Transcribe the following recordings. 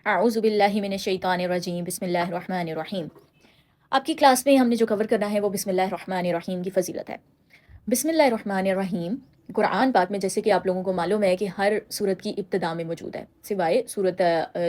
اعوذ باللہ من الشیطان الرجیم، بسم اللہ الرحمن الرحیم۔ آپ کی کلاس میں ہم نے جو کور کرنا ہے وہ بسم اللہ الرحمن الرحیم کی فضیلت ہے۔ بسم اللہ الرحمن الرحیم قرآن پاک میں، جیسے کہ آپ لوگوں کو معلوم ہے کہ ہر سورت کی ابتدا میں موجود ہے، سوائے سورت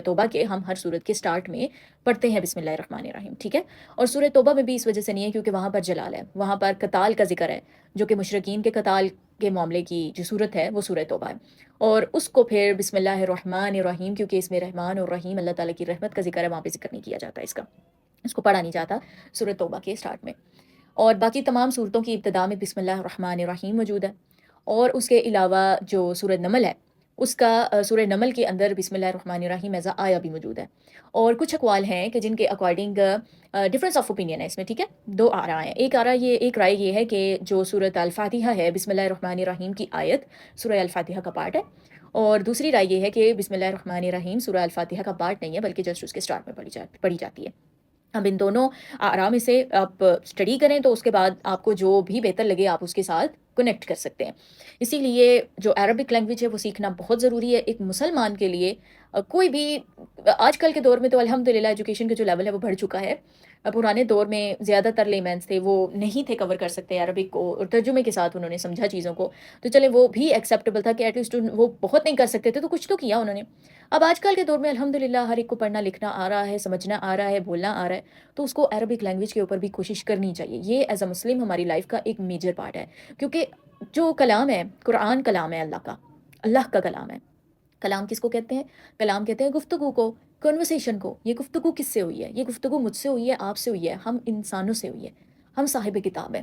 توبہ کے ہم ہر سورت کے سٹارٹ میں پڑھتے ہیں بسم اللہ الرحمن الرحیم، ٹھیک ہے؟ اور سورت توبہ میں بھی اس وجہ سے نہیں ہے کیونکہ وہاں پر جلال ہے، وہاں پر قتال کا ذکر ہے، جو کہ مشرکین کے قتال کے معاملے کی جو صورت ہے وہ سورہ توبہ ہے، اور اس کو پھر بسم اللہ الرحمن الرحیم، کیونکہ اس میں رحمان اور رحیم اللہ تعالیٰ کی رحمت کا ذکر ہے، وہاں پہ ذکر نہیں کیا جاتا اس کو پڑھا نہیں جاتا سورہ توبہ کے سٹارٹ میں۔ اور باقی تمام صورتوں کی ابتدا میں بسم اللہ الرحمن الرحیم موجود ہے، اور اس کے علاوہ جو سورہ نمل ہے اس کا سورہ نمل کے اندر بسم اللہ الرحمن الرحیم ایز آیا بھی موجود ہے، اور کچھ اقوال ہیں کہ جن کے اکارڈنگ ڈفرینس آف اوپینین ہے اس میں، ٹھیک ہے؟ دو آراء ہیں، ایک رائے یہ ہے کہ جو سورۃ الفاتحہ ہے بسم اللہ الرحمن الرحیم کی آیت سورہ الفاتحہ کا پارٹ ہے، اور دوسری رائے یہ ہے کہ بسم اللہ الرحمن الرحیم سورہ الفاتحہ کا پارٹ نہیں ہے بلکہ جسٹ اس کے سٹارٹ میں پڑھی جاتی ہے۔ اب ان دونوں آرام سے آپ اسٹڈی کریں تو اس کے بعد آپ کو جو بھی بہتر لگے آپ اس کے ساتھ کنیکٹ کر سکتے ہیں۔ اسی لیے جو عربک لینگویج ہے وہ سیکھنا بہت ضروری ہے ایک مسلمان کے لیے۔ کوئی بھی آج کل کے دور میں تو الحمدللہ ایجوکیشن کا جو لیول ہے وہ بڑھ چکا ہے۔ پرانے دور میں زیادہ تر لیمینس تھے، وہ نہیں تھے کور کر سکتے عربک کو، اور ترجمے کے ساتھ انہوں نے سمجھا چیزوں کو، تو چلے وہ بھی ایکسیپٹیبل تھا کہ ایٹ لیسٹ وہ بہت نہیں کر سکتے تھے تو کچھ تو کیا انہوں نے۔ اب آج کل کے دور میں الحمدللہ ہر ایک کو پڑھنا لکھنا آ رہا ہے، سمجھنا آ رہا ہے، بولنا آ رہا ہے، تو اس کو عربک لینگویج کے اوپر بھی کوشش کرنی چاہیے۔ یہ ایز اے مسلم ہماری لائف کا ایک میجر پارٹ ہے، کیونکہ جو کلام ہے قرآن کلام ہے اللہ کا کلام ہے۔ کلام کس کو کہتے ہیں؟ کلام کہتے ہیں گفتگو کو، کنورسیشن کو۔ یہ گفتگو کس سے ہوئی ہے؟ یہ گفتگو مجھ سے ہوئی ہے، آپ سے ہوئی ہے، ہم انسانوں سے ہوئی ہے، ہم صاحب کتاب ہیں،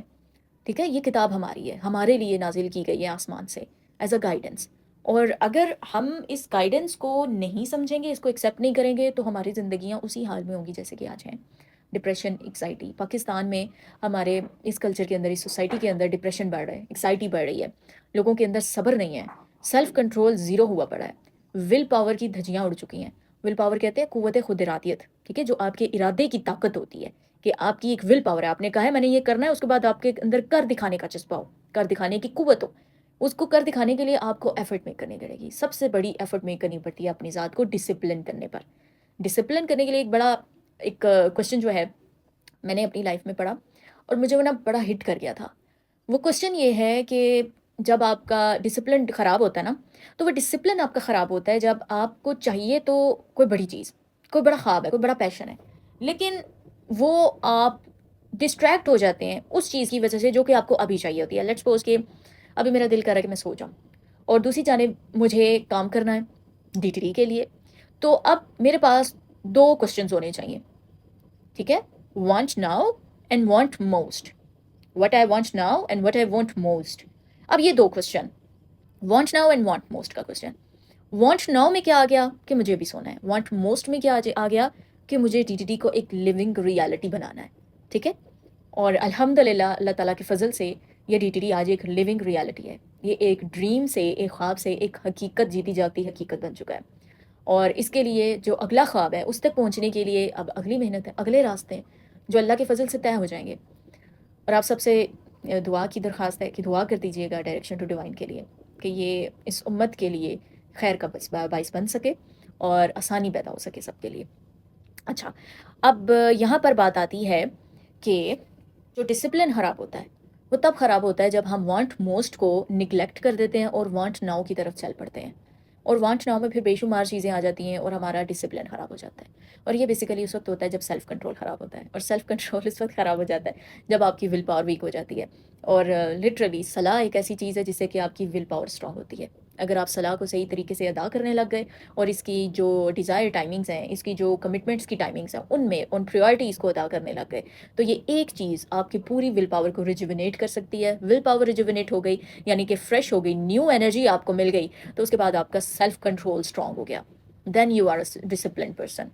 ٹھیک ہے؟ یہ کتاب ہماری ہے، ہمارے لیے نازل کی گئی ہے آسمان سے ایز اے گائیڈنس، اور اگر ہم اس گائیڈنس کو نہیں سمجھیں گے، اس کو ایکسیپٹ نہیں کریں گے، تو ہماری زندگیاں اسی حال میں ہوں گی جیسے کہ آج ہیں۔ ڈپریشن، ایکزائٹی، پاکستان میں ہمارے اس کلچر کے اندر، اس سوسائٹی کے اندر ڈپریشن بڑھ رہا ہے، ایکزائٹی بڑھ رہی ہے، لوگوں کے اندر صبر نہیں ہے، سیلف کنٹرول زیرو ہوا پڑا ہے، ول پاور کی دھجیاں اڑ چکی ہیں۔ ول پاور کہتے ہیں قوت خود ارادیت، ٹھیک ہے؟ جو آپ کے ارادے کی طاقت ہوتی ہے، کہ آپ کی ایک ول پاور ہے، آپ نے کہا ہے میں نے یہ کرنا ہے، اس کے بعد آپ کے اندر کر دکھانے کا جذبہ ہو، کر دکھانے کی قوت ہو۔ اس کو کر دکھانے کے لیے آپ کو ایفرٹ میک کرنی پڑے گی، سب سے بڑی ایفرٹ میک کرنی پڑتی ہے اپنی ذات کو ڈسپلن کرنے پر۔ ڈسپلن کرنے کے لیے ایک کوشچن جو ہے میں نے اپنی لائف میں پڑھا، اور مجھے وہ نا بڑا ہٹ کر گیا تھا۔ وہ کوشچن یہ ہے کہ جب آپ کا ڈسپلن خراب ہوتا ہے نا، تو وہ ڈسپلن آپ کا خراب ہوتا ہے جب آپ کو چاہیے تو کوئی بڑی چیز، کوئی بڑا خواب ہے، کوئی بڑا پیشن ہے، لیکن وہ آپ ڈسٹریکٹ ہو جاتے ہیں اس چیز کی وجہ سے جو کہ آپ کو ابھی چاہیے ہوتی ہے۔ لیٹس سپوز کہ ابھی میرا دل کر رہا ہے کہ میں سو جاؤں، اور دوسری جانب مجھے کام کرنا ہے ڈی کے لیے، تو اب میرے پاس دو کوشچنز ہونے چاہیے، ٹھیک ہے؟ Want now and want most, what I want now and what I want most. اب یہ دو question, want now and want most کا کوشچن، وانٹ ناؤ میں کیا آ گیا کہ مجھے بھی سونا ہے، وانٹ موسٹ میں کیا آ گیا کہ مجھے ڈی کو ایک لیونگ ریالٹی بنانا ہے، ٹھیک ہے؟ اور الحمدللہ اللہ تعالیٰ کے فضل سے یہ ڈی آج ایک لیونگ ریالٹی ہے، یہ ایک ڈریم سے، ایک خواب سے ایک حقیقت، جیتی جاتی حقیقت بن چکا ہے۔ اور اس کے لیے جو اگلا خواب ہے اس تک پہنچنے کے لیے اب اگلی محنت ہے، اگلے راستے ہیں جو اللہ کے فضل سے طے ہو جائیں گے۔ اور آپ سب سے دعا کی درخواست ہے کہ دعا کر دیجیے گا ڈائریکشن ٹو ڈیوائن کے لیے، کہ یہ اس امت کے لیے خیر کا باعث بن سکے اور آسانی پیدا ہو سکے سب کے لیے۔ اچھا، اب یہاں پر بات آتی ہے کہ جو ڈسپلن خراب ہوتا ہے وہ تب خراب ہوتا ہے جب ہم وانٹ موسٹ کو نگلیکٹ کر دیتے ہیں اور وانٹ ناؤ کی طرف چل پڑتے ہیں، اور وانٹ ناؤ میں پھر بے شمار چیزیں آ جاتی ہیں اور ہمارا ڈسپلن خراب ہو جاتا ہے۔ اور یہ بیسیکلی اس وقت ہوتا ہے جب سیلف کنٹرول خراب ہوتا ہے، اور سیلف کنٹرول اس وقت خراب ہو جاتا ہے جب آپ کی ول پاور ویک ہو جاتی ہے۔ اور لٹرلی صلاح ایک ایسی چیز ہے جس سے کہ آپ کی ول پاور اسٹرانگ ہوتی ہے۔ اگر آپ صلاح کو صحیح طریقے سے ادا کرنے لگ گئے، اور اس کی جو ڈیزائر ٹائمنگز ہیں، اس کی جو کمٹمنٹس کی ٹائمنگز ہیں، ان پریورٹیز کو ادا کرنے لگ گئے، تو یہ ایک چیز آپ کی پوری ول پاور کو ریجوینیٹ کر سکتی ہے۔ ول پاور ریجوینیٹ ہو گئی یعنی کہ فریش ہو گئی، نیو انرجی آپ کو مل گئی، تو اس کے بعد آپ کا سیلف کنٹرول اسٹرانگ ہو گیا، then you are a discipline person.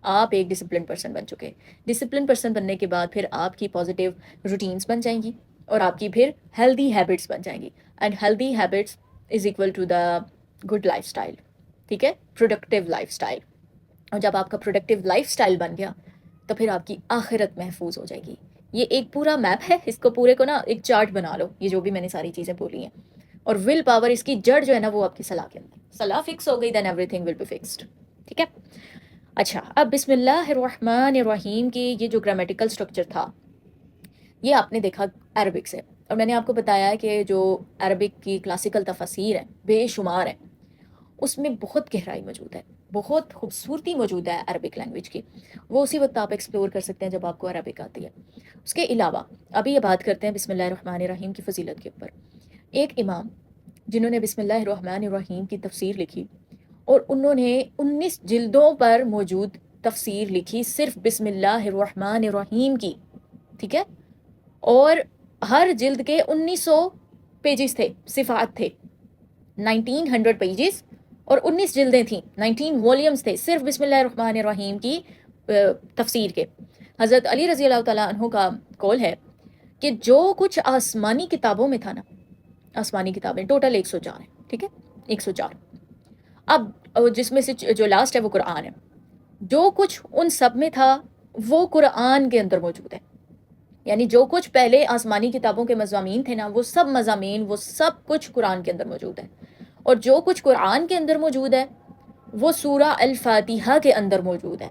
آپ ایک ڈسپلن پرسن بن چکے۔ ڈسپلن پرسن بننے کے بعد پھر آپ کی پازیٹیو روٹینز بن جائیں گی، اور آپ کی پھر ہیلدی ہیبٹس بن جائیں گی، and healthy habits is equal to the good lifestyle, ٹھیک ہے؟ Productive lifestyle. اور جب آپ کا پروڈکٹیو لائف اسٹائل بن گیا تو پھر آپ کی آخرت محفوظ ہو جائے گی۔ یہ ایک پورا میپ ہے، اس کو پورے کو نا ایک چارٹ بنا لو، یہ جو بھی میں نے ساری چیزیں بولی ہیں۔ اور ول پاور اس کی جڑ جو ہے نا وہ آپ کی صلاح کے اندر، صلاح فکس ہو گئی then everything will be fixed, ٹھیک ہے؟ اچھا، اب بسم اللہ الرحمن الرحیم کی یہ جو گرامیٹیکل سٹرکچر تھا، یہ آپ نے دیکھا عربک سے، اور میں نے آپ کو بتایا کہ جو عربک کی کلاسیکل تفاسیر ہیں بے شمار ہیں، اس میں بہت گہرائی موجود ہے، بہت خوبصورتی موجود ہے عربک لینگویج کی، وہ اسی وقت آپ ایکسپلور کر سکتے ہیں جب آپ کو عربک آتی ہے۔ اس کے علاوہ ابھی یہ بات کرتے ہیں بسم اللہ الرحمن الرحیم کی فضیلت کے اوپر۔ ایک امام جنہوں نے بسم اللہ الرحمن الرحیم کی تفسیر لکھی، اور انہوں نے 19 جلدوں پر موجود تفسیر لکھی صرف بسم اللہ الرحمن الرحیم کی، ٹھیک ہے؟ اور ہر جلد کے 1900 پیجز تھے، صفحات تھے، 1900 پیجز، اور 19 جلدیں تھیں، 19 والیومز تھے صرف بسم اللہ الرحمن الرحیم کی تفسیر کے۔ حضرت علی رضی اللہ تعالیٰ عنہ کا قول ہے کہ جو کچھ آسمانی کتابوں میں تھا نا، آسمانی کتابیں ٹوٹل 104 ہیں، ٹھیک ہے، 104۔ اب جس میں سے جو لاسٹ ہے وہ قرآن ہے، جو کچھ ان سب میں تھا وہ قرآن کے اندر موجود ہے، یعنی جو کچھ پہلے آسمانی کتابوں کے مضامین تھے نا، وہ سب مضامین، وہ سب کچھ قرآن کے اندر موجود ہے، اور جو کچھ قرآن کے اندر موجود ہے وہ سورہ الفاتحہ کے اندر موجود ہے،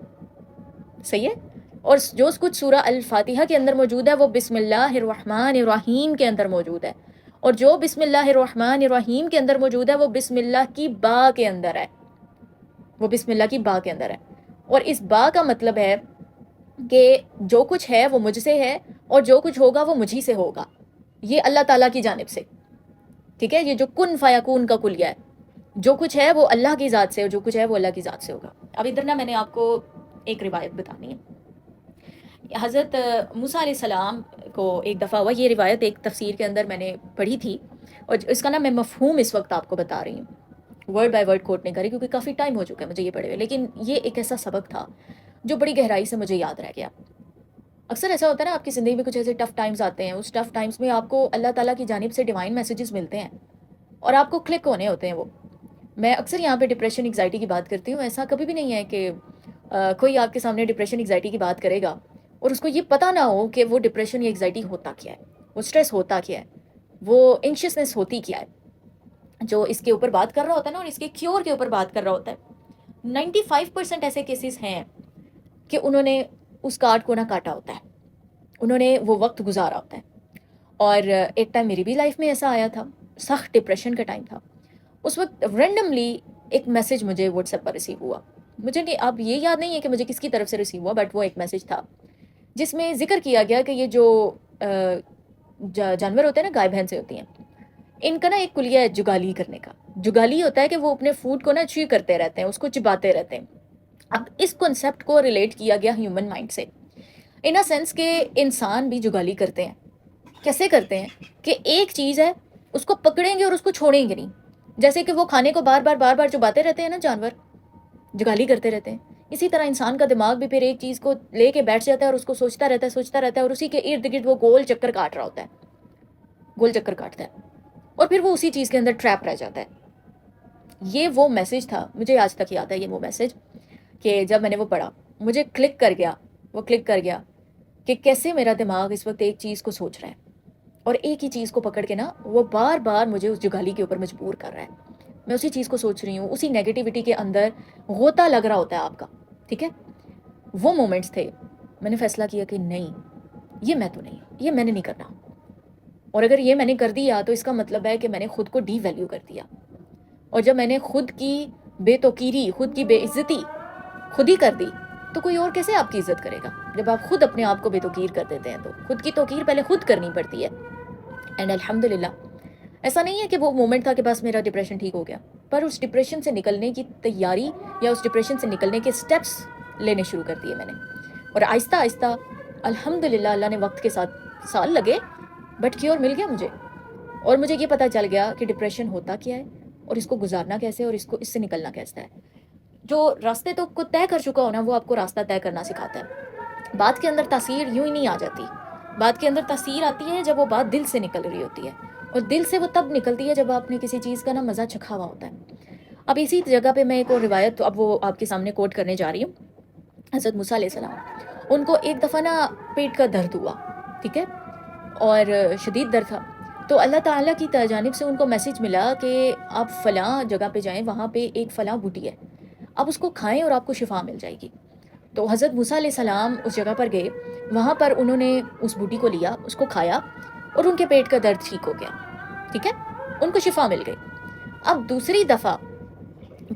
صحیح ہے؟ اور جو کچھ سورہ الفاتحہ کے اندر موجود ہے وہ بسم اللہ الرحمن الرحیم کے اندر موجود ہے، اور جو بسم اللہ الرحمن الرحیم کے اندر موجود ہے وہ بسم اللہ کی با کے اندر ہے، وہ بسم اللہ کی با کے اندر ہے۔ اور اس با کا مطلب ہے کہ جو کچھ ہے وہ مجھ سے ہے، اور جو کچھ ہوگا وہ مجھی سے ہوگا، یہ اللہ تعالیٰ کی جانب سے، ٹھیک ہے؟ یہ جو کن فیکون کا کلیہ ہے، جو کچھ ہے وہ اللہ کی ذات سے، اور جو کچھ ہے وہ اللہ کی ذات سے ہوگا۔ اب ادھر نا میں نے آپ کو ایک روایت بتانی ہے۔ حضرت موسیٰ علیہ السلام کو ایک دفعہ ہوا، یہ روایت ایک تفسیر کے اندر میں نے پڑھی تھی، اور اس کا نا میں مفہوم اس وقت آپ کو بتا رہی ہوں، ورڈ بائی ورڈ کوٹ نہیں کری کیونکہ کافی ٹائم ہو چکا ہے مجھے یہ پڑھے ہوئے، لیکن یہ ایک ایسا سبق تھا جو بڑی گہرائی سے مجھے یاد رہ گیا۔ اکثر ایسا ہوتا ہے نا آپ کی زندگی میں کچھ ایسے ٹف ٹائمز آتے ہیں، اس ٹف ٹائمز میں آپ کو اللہ تعالیٰ کی جانب سے ڈیوائن میسیجز ملتے ہیں اور آپ کو کلک ہونے ہوتے ہیں وہ۔ میں اکثر یہاں پہ ڈپریشن انگزائٹی کی بات کرتی ہوں، ایسا کبھی بھی نہیں ہے کہ کوئی آپ کے سامنے ڈپریشن انگزائٹی کی بات کرے گا اور اس کو یہ پتہ نہ ہو کہ وہ ڈپریشن یا انگزائٹی ہوتا کیا ہے، وہ اسٹریس ہوتا کیا ہے، وہ انکشیسنس ہوتی کیا ہے۔ جو اس کے اوپر بات کر رہا ہوتا ہے نا، اور اس کے کیور کے اوپر بات کر رہا ہوتا ہے، 95% ایسے کیسز ہیں کہ انہوں نے اس کارڈ کو نہ کاٹا ہوتا ہے، انہوں نے وہ وقت گزارا ہوتا ہے۔ اور ایک ٹائم میری بھی لائف میں ایسا آیا تھا، سخت ڈپریشن کا ٹائم تھا، اس وقت رینڈملی ایک میسیج مجھے واٹس ایپ پر ریسیو ہوا، مجھے نہیں اب یہ یاد نہیں ہے کہ مجھے کس کی طرف سے ریسیو ہوا، بٹ وہ ایک میسیج تھا جس میں ذکر کیا گیا کہ یہ جو جانور ہوتے ہیں نا، گائے بھینسیں ہوتی ہیں، ان کا نا ایک کلیہ ہے جگالی کرنے کا۔ جگالی ہوتا ہے کہ وہ اپنے فوڈ کو نا چیو کرتے رہتے ہیں، اس کو چباتے رہتے ہیں۔ اب اس کنسیپٹ کو ریلیٹ کیا گیا ہیومن مائنڈ سے، ان اے سینس کہ انسان بھی جگالی کرتے ہیں۔ کیسے کرتے ہیں کہ ایک چیز ہے، اس کو پکڑیں گے اور اس کو چھوڑیں گے نہیں، جیسے کہ وہ کھانے کو بار بار چباتے رہتے ہیں نا جانور، جگالی کرتے رہتے ہیں، اسی طرح انسان کا دماغ بھی پھر ایک چیز کو لے کے بیٹھ جاتا ہے اور اس کو سوچتا رہتا ہے اور اسی کے ارد گرد وہ گول چکر کاٹ رہا ہوتا ہے، گول چکر کاٹتا ہے، اور پھر وہ اسی چیز کے اندر ٹریپ رہ جاتا ہے۔ یہ وہ میسیج تھا، مجھے آج تک یاد ہے یہ وہ میسیج، کہ جب میں نے وہ پڑھا مجھے کلک کر گیا کہ کیسے میرا دماغ اس وقت ایک چیز کو سوچ رہا ہے اور ایک ہی چیز کو پکڑ کے نا وہ بار بار مجھے اس جگالی کے اوپر مجبور کر رہا ہے، میں اسی چیز کو سوچ رہی ہوں، اسی نیگیٹیوٹی کے اندر غوطہ لگ رہا ہوتا ہے آپ کا، ٹھیک ہے؟ وہ مومنٹس تھے، میں نے فیصلہ کیا کہ نہیں، یہ میں تو نہیں، یہ میں نے نہیں کرنا، اور اگر یہ میں نے کر دیا تو اس کا مطلب ہے کہ میں نے خود کو ڈی ویلیو کر دیا، اور جب میں نے خود کی بے توقیری، خود کی بے عزتی خود ہی کر دی تو کوئی اور کیسے آپ کی عزت کرے گا؟ جب آپ خود اپنے آپ کو بے توقیر کر دیتے ہیں تو خود کی توقیر پہلے خود کرنی پڑتی ہے۔ اینڈ الحمدللہ ایسا نہیں ہے کہ وہ مومنٹ تھا کہ بس میرا ڈپریشن ٹھیک ہو گیا، پر اس ڈپریشن سے نکلنے کی تیاری یا اس ڈپریشن سے نکلنے کے سٹیپس لینے شروع کر دیے میں نے، اور آہستہ آہستہ الحمدللہ اللہ نے وقت کے ساتھ سال لگے بٹ کیور مل گیا مجھے، اور مجھے یہ پتہ چل گیا کہ ڈپریشن ہوتا کیا ہے اور اس کو گزارنا کیسے اور اس سے نکلنا کیسے ہے۔ جو راستے تو کو طے کر چکا ہونا وہ آپ کو راستہ طے کرنا سکھاتا ہے۔ بات کے اندر تاثیر یوں ہی نہیں آ جاتی، بات کے اندر تاثیر آتی ہے جب وہ بات دل سے نکل رہی ہوتی ہے، اور دل سے وہ تب نکلتی ہے جب آپ نے کسی چیز کا نا مزہ چکھا ہوا ہوتا ہے۔ اب اسی جگہ پہ میں ایک اور روایت اب وہ آپ کے سامنے کوٹ کرنے جا رہی ہوں۔ حضرت موسیٰ علیہ السلام، ان کو ایک دفعہ نا پیٹ کا درد ہوا، ٹھیک ہے، اور شدید درد تھا، تو اللہ تعالیٰ کی جانب سے ان کو میسیج ملا کہ آپ فلاں جگہ پہ جائیں، وہاں پہ ایک فلاں بوٹی ہے، آپ اس کو کھائیں اور آپ کو شفا مل جائے گی۔ تو حضرت موسیٰ علیہ السلام اس جگہ پر گئے، وہاں پر انہوں نے اس بوٹی کو لیا، اس کو کھایا اور ان کے پیٹ کا درد ٹھیک ہو گیا، ٹھیک ہے، ان کو شفا مل گئی۔ اب دوسری دفعہ،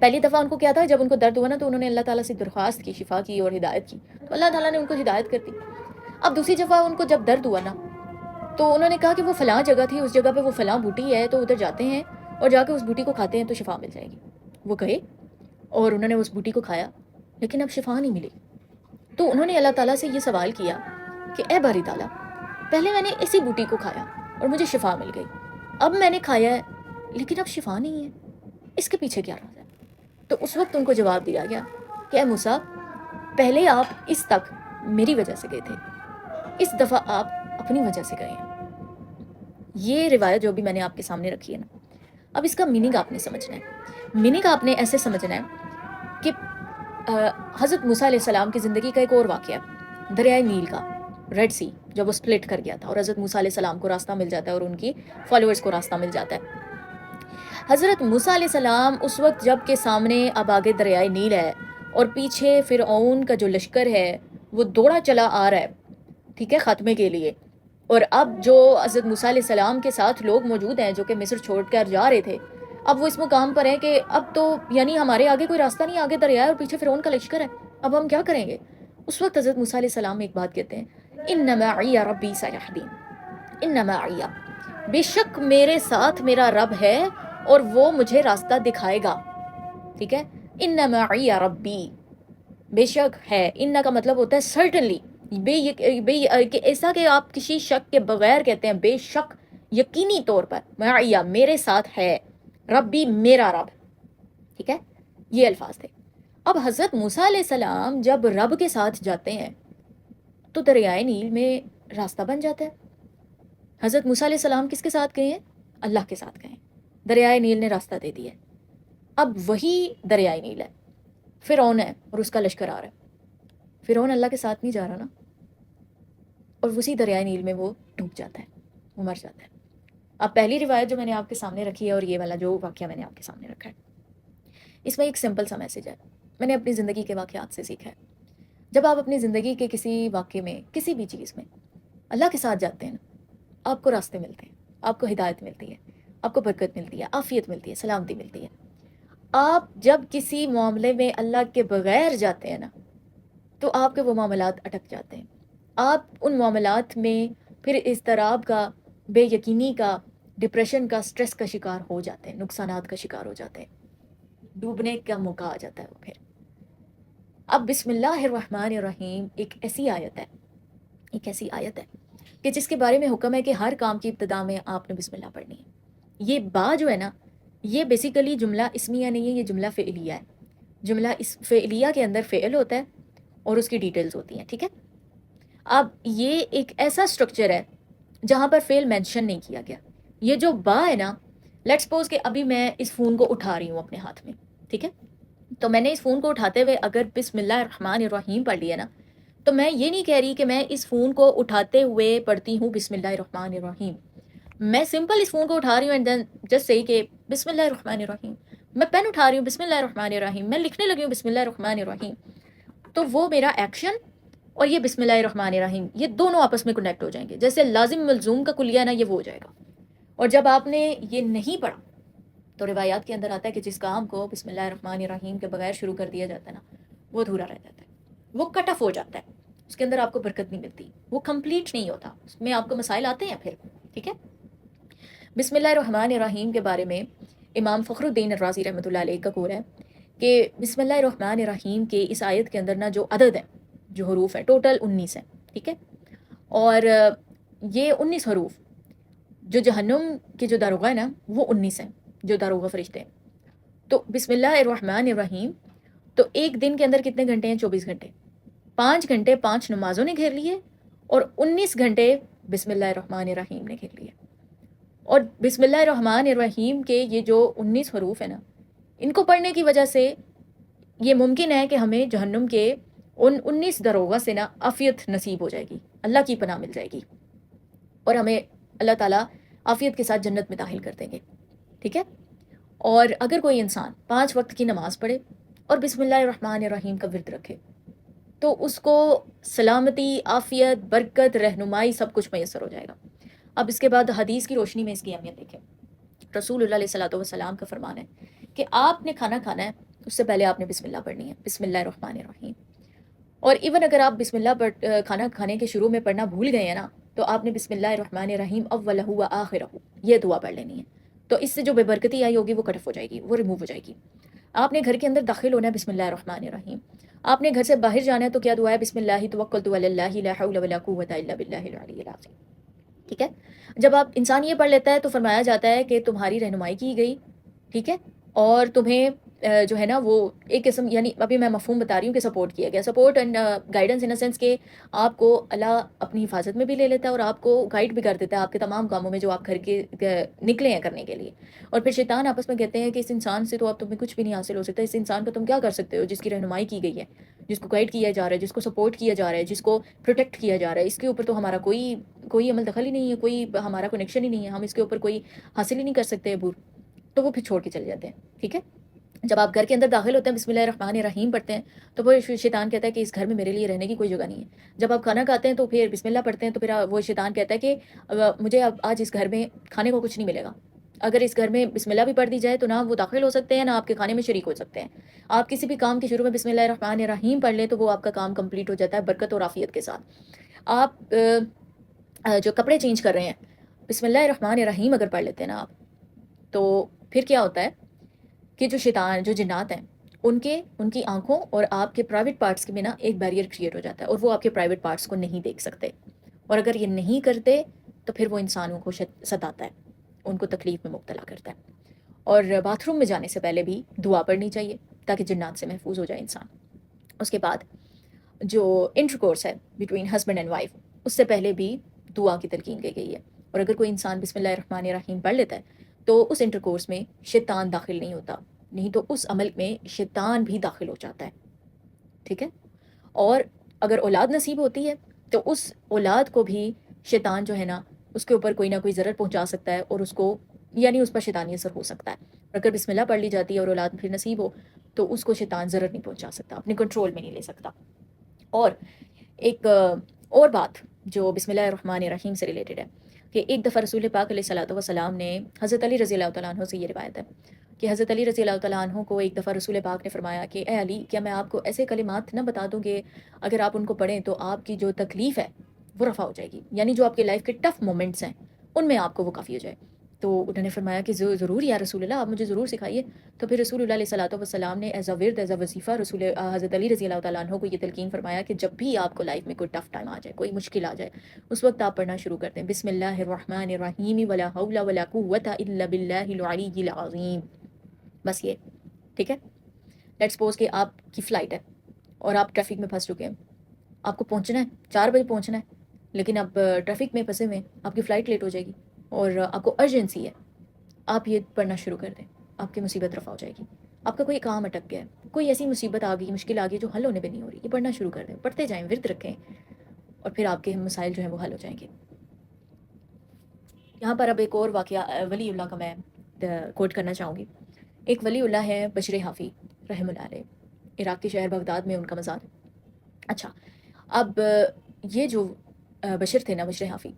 پہلی دفعہ ان کو کیا تھا، جب ان کو درد ہوا نا تو انہوں نے اللہ تعالیٰ سے درخواست کی، شفا کی اور ہدایت کی، تو اللہ تعالیٰ نے ان کو ہدایت کر دی۔ اب دوسری دفعہ ان کو جب درد ہوا نا تو انہوں نے کہا کہ وہ فلاں جگہ تھی، اس جگہ پہ وہ فلاں بوٹی ہے، تو ادھر جاتے ہیں اور جا کے اس بوٹی کو کھاتے ہیں تو شفا مل جائے گی۔ وہ گئے اور انہوں نے اس بوٹی کو کھایا، لیکن اب شفا نہیں ملی۔ تو انہوں نے اللہ تعالیٰ سے یہ سوال کیا کہ اے باری تعالیٰ، پہلے میں نے اسی بوٹی کو کھایا اور مجھے شفا مل گئی، اب میں نے کھایا ہے لیکن اب شفا نہیں ہے، اس کے پیچھے کیا راز ہے؟ تو اس وقت ان کو جواب دیا گیا کہ اے موسیٰ، پہلے آپ اس تک میری وجہ سے گئے تھے، اس دفعہ آپ اپنی وجہ سے گئے ہیں۔ یہ روایت جو بھی میں نے آپ کے سامنے رکھی ہے نا، اب اس کا میننگ آپ نے سمجھنا ہے۔ میننگ آپ نے ایسے سمجھنا ہے کہ حضرت موسیٰ علیہ السلام کی زندگی کا ایک اور واقعہ ہے، دریائے نیل کا، ریڈ سی، جب وہ سپلٹ کر گیا تھا اور حضرت موسیٰ علیہ السلام کو راستہ مل جاتا ہے اور ان کی فالوورز کو راستہ مل جاتا ہے۔ حضرت موسیٰ علیہ السلام اس وقت جب کہ سامنے اب آگے دریائے نیل ہے اور پیچھے فرعون کا جو لشکر ہے وہ دوڑا چلا آ رہا ہے، ٹھیک ہے، خاتمے کے لیے، اور اب جو حضرت موسیٰ علیہ السلام کے ساتھ لوگ موجود ہیں جو کہ مصر چھوڑ کر جا رہے تھے، اب وہ اس مقام پر ہیں کہ اب تو یعنی ہمارے آگے کوئی راستہ نہیں، آگے دریا ہے اور پیچھے فرعون کا لشکر ہے، اب ہم کیا کریں گے؟ اس وقت حضرت موسیٰ علیہ السلام ایک بات کہتے ہیں، ان معی ربی سیہدین، ان معی، بے شک میرے ساتھ میرا رب ہے اور وہ مجھے راستہ دکھائے گا، ٹھیک ہے، ان معی ربی، بے شک ہے، ان کا مطلب ہوتا ہے سرٹنلی، کہ ایسا کہ آپ کسی شک کے بغیر کہتے ہیں، بے شک، یقینی طور پر، معیہ میرے ساتھ ہے، ربی میرا رب، ٹھیک ہے، یہ الفاظ تھے۔ اب حضرت موسیٰ علیہ السلام جب رب کے ساتھ جاتے ہیں تو دریائے نیل میں راستہ بن جاتا ہے۔ حضرت موسیٰ علیہ السلام کس کے ساتھ گئے ہیں؟ اللہ کے ساتھ گئے ہیں، دریائے نیل نے راستہ دے دیا ہے۔ اب وہی دریائے نیل ہے، فرعون ہے اور اس کا لشکر آ رہا ہے، فرعون اللہ کے ساتھ نہیں جا رہا نا، اور اسی دریائے نیل میں وہ ڈوب جاتا ہے، وہ مر جاتا ہے۔ اب پہلی روایت جو میں نے آپ کے سامنے رکھی ہے اور یہ والا جو واقعہ میں نے آپ کے سامنے رکھا ہے، اس میں ایک سمپل سا میسج ہے، میں نے اپنی زندگی کے واقعات سے سیکھا ہے۔ جب آپ اپنی زندگی کے کسی واقعے میں، کسی بھی چیز میں اللہ کے ساتھ جاتے ہیں نا، آپ کو راستے ملتے ہیں، آپ کو ہدایت ملتی ہے، آپ کو برکت ملتی ہے، عافیت ملتی ہے، سلامتی ملتی ہے۔ آپ جب کسی معاملے میں اللہ کے بغیر جاتے ہیں نا تو آپ کے وہ معاملات اٹک جاتے ہیں، آپ ان معاملات میں پھر اضطراب کا، بے یقینی کا، ڈپریشن کا، سٹریس کا شکار ہو جاتے ہیں، نقصانات کا شکار ہو جاتے ہیں، ڈوبنے کا موقع آ جاتا ہے وہ پھر۔ اب بسم اللہ الرحمن الرحیم ایک ایسی آیت ہے، ایک ایسی آیت ہے کہ جس کے بارے میں حکم ہے کہ ہر کام کی ابتدا میں آپ نے بسم اللہ پڑھنی ہے۔ یہ با جو ہے نا، یہ بیسیکلی جملہ اسمیہ نہیں ہے، یہ جملہ فعلیہ ہے۔ جملہ اس فعلیہ کے اندر فعل ہوتا ہے اور اس کی ڈیٹیلز ہوتی ہیں، ٹھیک ہے۔ اب یہ ایک ایسا سٹرکچر ہے جہاں پر فعل مینشن نہیں کیا گیا۔ یہ جو با ہے نا، لیٹس سپوز کہ ابھی میں اس فون کو اٹھا رہی ہوں اپنے ہاتھ میں، ٹھیک ہے، تو میں نے اس فون کو اٹھاتے ہوئے اگر بسم اللہ الرحمن الرحیم پڑھ لیا نا، تو میں یہ نہیں کہہ رہی کہ میں اس فون کو اٹھاتے ہوئے پڑھتی ہوں بسم اللہ الرحمن الرحیم، میں سمپل اس فون کو اٹھا رہی ہوں اینڈ دین جسٹ سے کہ بسم اللہ الرحمن الرحیم، میں پین اٹھا رہی ہوں بسم اللہ الرحمن الرحیم، میں لکھنے لگی ہوں بسم اللہ الرحمن الرحیم، تو وہ میرا ایکشن اور یہ بسم اللہ الرحمن الرحیم یہ دونوں آپس میں کنیکٹ ہو جائیں گے، جیسے لازم ملزوم کا کلیہ نا، یہ وہ ہو جائے گا۔ اور جب آپ نے یہ نہیں پڑھا تو روایات کے اندر آتا ہے کہ جس کام کو بسم اللہ الرحمن الرحیم کے بغیر شروع کر دیا جاتا ہے نا، وہ ادھورا رہ جاتا ہے، وہ کٹ آف ہو جاتا ہے، اس کے اندر آپ کو برکت نہیں ملتی، وہ کمپلیٹ نہیں ہوتا، اس میں آپ کو مسائل آتے ہیں پھر، ٹھیک ہے۔ بسم اللہ الرحمن الرحیم کے بارے میں امام فخر الدین الرازی رحمۃ اللہ علیہ کا قول ہے کہ بسم اللہ الرحمن الرحیم کے اس آیت کے اندر نا جو عدد ہے، جو حروف ہیں، ٹوٹل 19 ہیں، ٹھیک ہے، اور یہ 19 حروف جو جہنم کے جو داروغہ ہے نا وہ 19 ہیں، جو داروغہ فرشتے ہیں۔ تو بسم اللہ الرحمن الرحیم، تو ایک دن کے اندر کتنے گھنٹے ہیں؟ 24 گھنٹے، 5 گھنٹے 5 نمازوں نے گھیر لیے اور 19 گھنٹے بسم اللہ الرحمن الرحیم نے گھیر لیے۔ اور بسم اللہ الرحمن الرحیم کے یہ جو 19 حروف ہیں نا، ان کو پڑھنے کی وجہ سے یہ ممکن ہے کہ ہمیں جہنم کے ان 19 داروغہ سے نا عافیت نصیب ہو جائے گی، اللہ کی پناہ مل جائے گی، اور ہمیں اللہ تعالیٰ عافیت کے ساتھ جنت میں داخل کر دیں گے، ٹھیک ہے۔ اور اگر کوئی انسان 5 وقت کی نماز پڑھے اور بسم اللہ الرحمن الرحیم کا ورد رکھے تو اس کو سلامتی، عافیت، برکت، رہنمائی سب کچھ میسر ہو جائے گا۔ اب اس کے بعد حدیث کی روشنی میں اس کی اہمیت دیکھیں۔ رسول اللہ علیہ الصلوۃ والسلام کا فرمان ہے کہ آپ نے کھانا کھانا ہے، اس سے پہلے آپ نے بسم اللہ پڑھنی ہے، بسم اللہ الرحمن الرحیم۔ اور ایون اگر آپ بسم اللہ کھانا کھانے کے شروع میں پڑھنا بھول گئے ہیں نا، تو آپ نے بسم اللہ الرحمن الرحیم اولہ و آخرہ یہ دعا پڑھ لینی ہے۔ تو اس سے جو بے برکتی آئی ہوگی وہ کٹ آف ہو جائے گی، وہ ریموو ہو جائے گی۔ آپ نے گھر کے اندر داخل ہونا ہے بسم اللہ الرحمن الرحیم، آپ نے گھر سے باہر جانا ہے تو کیا دعا ہے؟ بسم اللہ توکلت علی اللہ لا حول ولا قوۃ الا باللہ العلی العظیم۔ ٹھیک ہے، جب آپ انسان یہ پڑھ لیتا ہے تو فرمایا جاتا ہے کہ تمہاری رہنمائی کی گئی، ٹھیک ہے، اور تمہیں جو ہے نا وہ ایک قسم، یعنی ابھی میں مفہوم بتا رہی ہوں کہ سپورٹ کیا گیا، support and guidance in sense کہ آپ کو اللہ اپنی حفاظت میں بھی لے لیتا ہے اور آپ کو گائیڈ بھی کر دیتا ہے آپ کے تمام کاموں میں جو آپ گھر کے نکلے ہیں کرنے کے لیے۔ اور پھر شیطان آپس میں کہتے ہیں کہ اس انسان سے تو اب تمہیں کچھ بھی نہیں حاصل ہو سکتا، اس انسان کو تم کیا کر سکتے ہو جس کی رہنمائی کی گئی ہے، جس کو گائیڈ کیا جا رہا ہے، جس کو سپورٹ کیا جا رہا ہے، جس کو پروٹیکٹ کیا جا رہا ہے، اس کے اوپر تو ہمارا کوئی عمل دخل ہی نہیں ہے، کوئی ہمارا کنیکشن ہی نہیں ہے، ہم اس کے اوپر کوئی حاصل ہی نہیں کر سکتے عبور۔ تو وہ پھر چھوڑ کے چلے جاتے ہیں۔ ٹھیک ہے، جب آپ گھر کے اندر داخل ہوتے ہیں بسم اللہ الرحمن الرحیم پڑھتے ہیں تو وہ شیطان کہتا ہے کہ اس گھر میں میرے لیے رہنے کی کوئی جگہ نہیں ہے۔ جب آپ کھانا کھاتے ہیں تو پھر بسم اللہ پڑھتے ہیں تو پھر وہ شیطان کہتا ہے کہ مجھے اب آج اس گھر میں کھانے کو کچھ نہیں ملے گا۔ اگر اس گھر میں بسم اللہ بھی پڑھ دی جائے تو نہ وہ داخل ہو سکتے ہیں نہ آپ کے کھانے میں شریک ہو سکتے ہیں۔ آپ کسی بھی کام کے شروع میں بسم اللہ الرحمن الرحیم پڑھ لیں تو وہ آپ کا کام کمپلیٹ ہو جاتا ہے برکت اور عافیت کے ساتھ۔ آپ جو کپڑے چینج کر رہے ہیں بسم اللہ الرحمن الرحیم اگر پڑھ لیتے ہیں نا آپ، تو پھر کیا ہوتا ہے کہ جو شیطان، جو جنات ہیں، ان کی آنکھوں اور آپ کے پرائیویٹ پارٹس کے میں نا ایک بیریئر کریٹ ہو جاتا ہے اور وہ آپ کے پرائیویٹ پارٹس کو نہیں دیکھ سکتے، اور اگر یہ نہیں کرتے تو پھر وہ انسانوں کو ستاتا ہے، ان کو تکلیف میں مبتلا کرتا ہے۔ اور باتھ روم میں جانے سے پہلے بھی دعا پڑھنی چاہیے تاکہ جنات سے محفوظ ہو جائے انسان۔ اس کے بعد جو انٹر کورس ہے بٹوین ہسبینڈ اینڈ وائف، اس سے پہلے بھی دعا کی تلقین کی گئی ہے، اور اگر کوئی انسان بسم اللہ الرحمن الرحیم پڑھ لیتا ہے تو اس انٹر کورس میں شیطان داخل نہیں ہوتا، نہیں تو اس عمل میں شیطان بھی داخل ہو جاتا ہے۔ ٹھیک ہے، اور اگر اولاد نصیب ہوتی ہے تو اس اولاد کو بھی شیطان جو ہے نا اس کے اوپر کوئی نہ کوئی ضرر پہنچا سکتا ہے، اور اس کو یعنی اس پر شیطانی اثر ہو سکتا ہے۔ اور اگر بسم اللہ پڑھ لی جاتی ہے اور اولاد پھر نصیب ہو تو اس کو شیطان ضرر نہیں پہنچا سکتا، اپنے کنٹرول میں نہیں لے سکتا۔ اور ایک اور بات جو بسم اللہ الرحمن الرحیم سے ریلیٹڈ ہے کہ ایک دفعہ رسول پاک علیہ الصلوۃ والسلام نے، حضرت علی رضی اللہ تعالیٰ عنہ سے یہ روایت ہے کہ حضرت علی رضی اللہ تعالیٰ عنہ کو ایک دفعہ رسول پاک نے فرمایا کہ اے علی، کیا میں آپ کو ایسے کلمات نہ بتا دوں کہ اگر آپ ان کو پڑھیں تو آپ کی جو تکلیف ہے وہ رفع ہو جائے گی، یعنی جو آپ کے لائف کے ٹف مومنٹس ہیں ان میں آپ کو وہ کافی ہو جائے۔ تو انہوں نے فرمایا کہ ضرور یا رسول اللہ، آپ مجھے ضرور سکھائیے۔ تو پھر رسول اللہ علیہ الصلوۃ والسلام نے ایز اے ورد، ایز اے وظیفہ حضرت علی رضی اللہ تعالیٰ عنہ کو یہ تلقین فرمایا کہ جب بھی آپ کو لائف میں کوئی ٹف ٹائم آ جائے، کوئی مشکل آ جائے، اس وقت آپ پڑھنا شروع کرتے ہیں بسم اللہ الرحمن الرحیم ولا حول ولا قوۃ الا باللہ العلی العظیم، بس یہ۔ ٹھیک ہے، لیٹس سپوز کہ آپ کی فلائٹ ہے اور آپ ٹریفک میں پھنس چکے ہیں، آپ کو پہنچنا ہے 4 بجے پہنچنا ہے، لیکن اب ٹریفک میں پھنسے ہوئے ہیں، آپ کی فلائٹ لیٹ ہو جائے گی اور آپ کو ارجنسی ہے، آپ یہ پڑھنا شروع کر دیں، آپ کی مصیبت رفع ہو جائے گی۔ آپ کا کوئی کام اٹک گیا ہے، کوئی ایسی مصیبت آ گئی، مشکل آ گئی جو حل ہونے پہ نہیں ہو رہی، یہ پڑھنا شروع کر دیں، پڑھتے جائیں، ورد رکھیں، اور پھر آپ کے مسائل جو ہیں وہ حل ہو جائیں گے۔ یہاں پر اب ایک اور واقعہ ولی اللہ کا میں کوٹ کرنا چاہوں گی۔ ایک ولی اللہ ہے بشر حافی رحم اللہ علیہ، عراق کے شہر بغداد میں ان کا مزار ہے۔ اچھا، اب یہ جو بشر تھے نا، بشر حافی،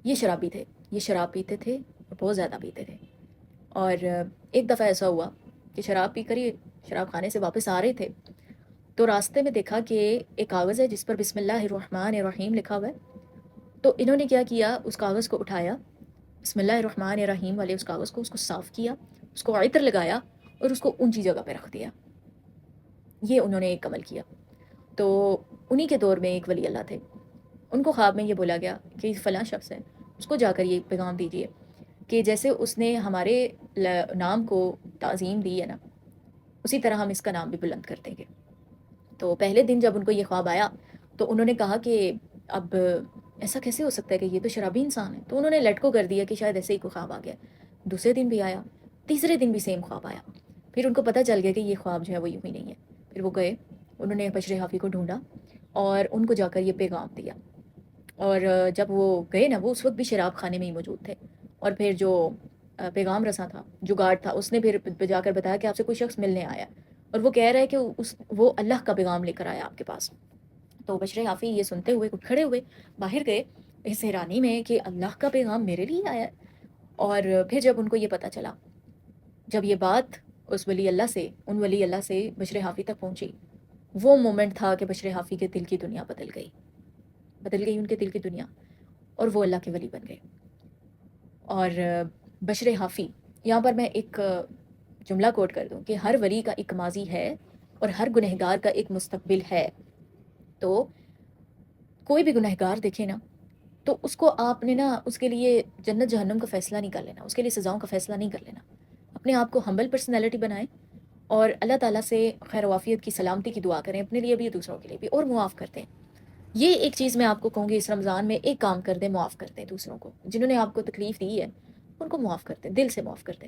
یہ شرابی تھے، یہ شراب پیتے تھے اور بہت زیادہ پیتے تھے۔ اور ایک دفعہ ایسا ہوا کہ شراب پی کر یہ شراب خانے سے واپس آ رہے تھے تو راستے میں دیکھا کہ ایک کاغذ ہے جس پر بسم اللہ الرحمن الرحیم لکھا ہوا ہے۔ تو انہوں نے کیا کیا، اس کاغذ کو اٹھایا، بسم اللہ الرحمن الرحیم والے اس کاغذ کو، اس کو صاف کیا، اس کو عطر لگایا اور اس کو اونچی جگہ پہ رکھ دیا۔ یہ انہوں نے ایک عمل کیا۔ تو انہی کے دور میں ایک ولی اللہ تھے، ان کو خواب میں یہ بولا گیا کہ فلاں شخص ہے، اس کو جا کر یہ پیغام دیجیے کہ جیسے اس نے ہمارے نام کو تعظیم دی ہے نا، اسی طرح ہم اس کا نام بھی بلند کر دیں گے۔ تو پہلے دن جب ان کو یہ خواب آیا تو انہوں نے کہا کہ اب ایسا کیسے ہو سکتا ہے کہ یہ تو شرابی انسان ہے، تو انہوں نے لیٹ کو کر دیا کہ شاید ایسے ہی کوئی خواب آ گیا۔ دوسرے دن بھی آیا، تیسرے دن بھی سیم خواب آیا۔ پھر ان کو پتہ چل گیا کہ یہ خواب جو ہے وہ یوں ہی نہیں ہے۔ پھر وہ گئے، انہوں نے بشر حافی کو ڈھونڈا اور ان کو جا کر یہ پیغام دیا۔ اور جب وہ گئے نا، وہ اس وقت بھی شراب خانے میں ہی موجود تھے، اور پھر جو پیغام رساں تھا، جو گارڈ تھا، اس نے پھر جا کر بتایا کہ آپ سے کوئی شخص ملنے آیا۔ اور وہ کہہ رہا ہے کہ وہ اللہ کا پیغام لے کر آیا آپ کے پاس۔ تو بشر حافی یہ سنتے ہوئے اٹھ کھڑے ہوئے، باہر گئے اس حیرانی میں کہ اللہ کا پیغام میرے لیے آیا ہے۔ اور پھر جب ان کو یہ پتہ چلا، جب یہ بات اس ولی اللہ سے، ان ولی اللہ سے بشر حافی تک پہنچی، وہ مومنٹ تھا کہ بشر حافی کے دل کی دنیا بدل گئی ان کے دل کی دنیا، اور وہ اللہ کے ولی بن گئے۔ اور بشر حافی، یہاں پر میں ایک جملہ کوٹ کر دوں کہ ہر ولی کا ایک ماضی ہے اور ہر گنہگار کا ایک مستقبل ہے۔ تو کوئی بھی گنہگار دیکھے نا، تو اس کو آپ نے نا اس کے لیے جنت جہنم کا فیصلہ نہیں کر لینا، اس کے لیے سزاؤں کا فیصلہ نہیں کر لینا۔ اپنے آپ کو ہمبل پرسنالٹی بنائیں اور اللہ تعالیٰ سے خیر و عافیت کی، سلامتی کی دعا کریں، اپنے لیے بھی دوسروں کے لیے بھی، اور معاف کر دیں۔ یہ ایک چیز میں آپ کو کہوں گی اس رمضان میں، ایک کام کر دیں، معاف کر دیں دوسروں کو، جنہوں نے آپ کو تکلیف دی ہے ان کو معاف کر دیں، دل سے معاف کر دیں،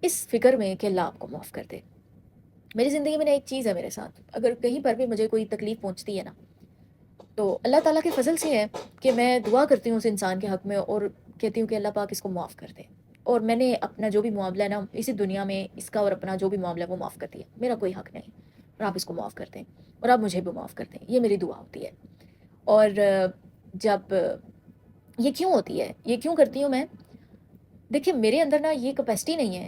اس فکر میں کہ اللہ آپ کو معاف کر دے۔ میری زندگی میں نا ایک چیز ہے میرے ساتھ، اگر کہیں پر بھی مجھے کوئی تکلیف پہنچتی ہے نا، تو اللہ تعالیٰ کے فضل سے ہے کہ میں دعا کرتی ہوں اس انسان کے حق میں اور کہتی ہوں کہ اللہ پاک اس کو معاف کر دے، اور میں نے اپنا جو بھی معاملہ ہے نا اسی دنیا میں اس کا اور اپنا جو بھی معاملہ ہے وہ معاف کر دیا، میرا کوئی حق نہیں، اور آپ اس کو معاف کر دیں اور آپ مجھے بھی معاف کر دیں، یہ میری دعا ہوتی ہے۔ اور جب یہ کیوں ہوتی ہے، یہ کیوں کرتی ہوں میں، دیکھیں میرے اندر نا یہ کیپیسٹی نہیں ہے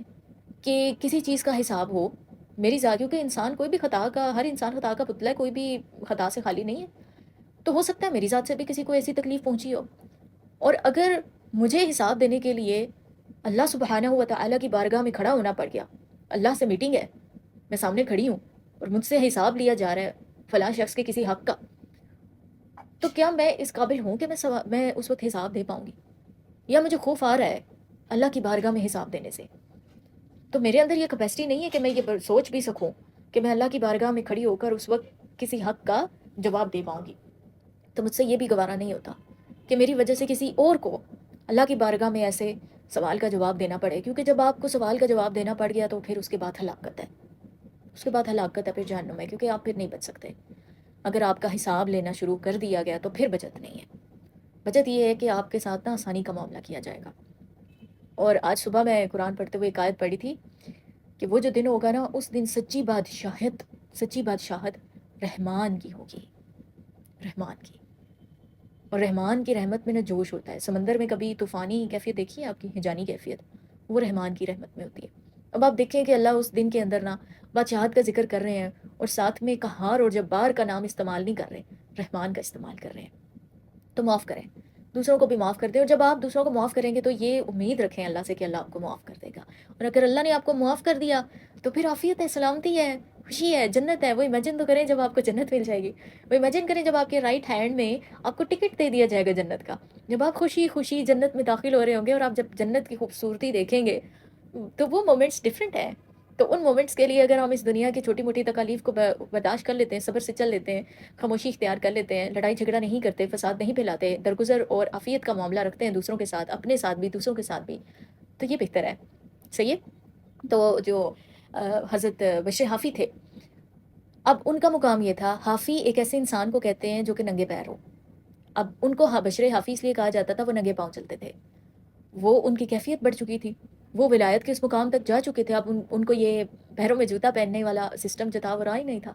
کہ کسی چیز کا حساب ہو میری ذات، کیونکہ انسان کوئی بھی خطا کا، ہر انسان خطا کا پتلا ہے، کوئی بھی خطا سے خالی نہیں ہے۔ تو ہو سکتا ہے میری ذات سے بھی کسی کو ایسی تکلیف پہنچی ہو، اور اگر مجھے حساب دینے کے لیے اللہ سبحانہ و تعالیٰ کی بارگاہ میں کھڑا ہونا پڑ گیا، اللہ سے میٹنگ ہے، میں سامنے کھڑی ہوں اور مجھ سے حساب لیا جا رہا ہے فلاں شخص کے کسی حق کا، تو کیا میں اس قابل ہوں کہ میں اس وقت حساب دے پاؤں گی، یا مجھے خوف آ رہا ہے اللہ کی بارگاہ میں حساب دینے سے؟ تو میرے اندر یہ کیپیسٹی نہیں ہے کہ میں یہ سوچ بھی سکوں کہ میں اللہ کی بارگاہ میں کھڑی ہو کر اس وقت کسی حق کا جواب دے پاؤں گی۔ تو مجھ سے یہ بھی گوارا نہیں ہوتا کہ میری وجہ سے کسی اور کو اللہ کی بارگاہ میں ایسے سوال کا جواب دینا پڑے، کیونکہ جب آپ کو سوال کا جواب دینا پڑ گیا تو پھر اس کے بعد ہلاکت ہے، اس کے بعد ہلاکت ہے، پھر جہنم ہے، کیونکہ آپ پھر نہیں بچ سکتے۔ اگر آپ کا حساب لینا شروع کر دیا گیا تو پھر بچت نہیں ہے۔ بچت یہ ہے کہ آپ کے ساتھ نا آسانی کا معاملہ کیا جائے گا۔ اور آج صبح میں قرآن پڑھتے ہوئے ایک آیت پڑھی تھی کہ وہ جو دن ہوگا نا، اس دن سچی بادشاہت رحمان کی ہوگی، رحمان کی، اور رحمان کی رحمت میں نا جوش ہوتا ہے۔ سمندر میں کبھی طوفانی کیفیت دیکھی ہے آپ کی، ہجانی کیفیت، وہ رحمان کی رحمت میں ہوتی ہے۔ اب آپ دیکھیں کہ اللہ اس دن کے اندر نا بادشاہت کا ذکر کر رہے ہیں اور ساتھ میں قہار اور جبار کا نام استعمال نہیں کر رہے، رحمان کا استعمال کر رہے ہیں۔ تو معاف کریں، دوسروں کو بھی معاف کر دیں، اور جب آپ دوسروں کو معاف کریں گے تو یہ امید رکھیں اللہ سے کہ اللہ آپ کو معاف کر دے گا، اور اگر اللہ نے آپ کو معاف کر دیا تو پھر عافیت ہے، سلامتی ہے، خوشی ہے، جنت ہے۔ وہ امیجن تو کریں جب آپ کو جنت مل جائے گی، وہ امیجن کریں جب آپ کے رائٹ ہینڈ میں آپ کو ٹکٹ دے دیا جائے گا جنت کا، جب آپ خوشی خوشی جنت میں داخل ہو رہے ہوں گے، اور آپ جب جنت کی خوبصورتی دیکھیں گے تو وہ مومنٹس ڈفرینٹ ہیں۔ تو ان مومنٹس کے لیے اگر ہم اس دنیا کی چھوٹی موٹی تکالیف کو برداشت کر لیتے ہیں، صبر سے چل لیتے ہیں، خاموشی اختیار کر لیتے ہیں، لڑائی جھگڑا نہیں کرتے، فساد نہیں پھیلاتے، درگزر اور عافیت کا معاملہ رکھتے ہیں دوسروں کے ساتھ، اپنے ساتھ بھی دوسروں کے ساتھ بھی، تو یہ بہتر ہے۔ صحیح ہے؟ تو جو حضرت بشر حافی تھے، اب ان کا مقام یہ تھا، حافی ایک ایسے انسان کو کہتے ہیں جو کہ ننگے پیر ہو۔ اب ان کو بشر حافی اس لیے کہا جاتا تھا، وہ ننگے پاؤں چلتے تھے، وہ ان کی کیفیت بڑھ چکی تھی، وہ ولایت کے اس مقام تک جا چکے تھے۔ اب ان کو یہ پیروں میں جوتا پہننے والا سسٹم جو تھا وہ رہا ہی نہیں تھا۔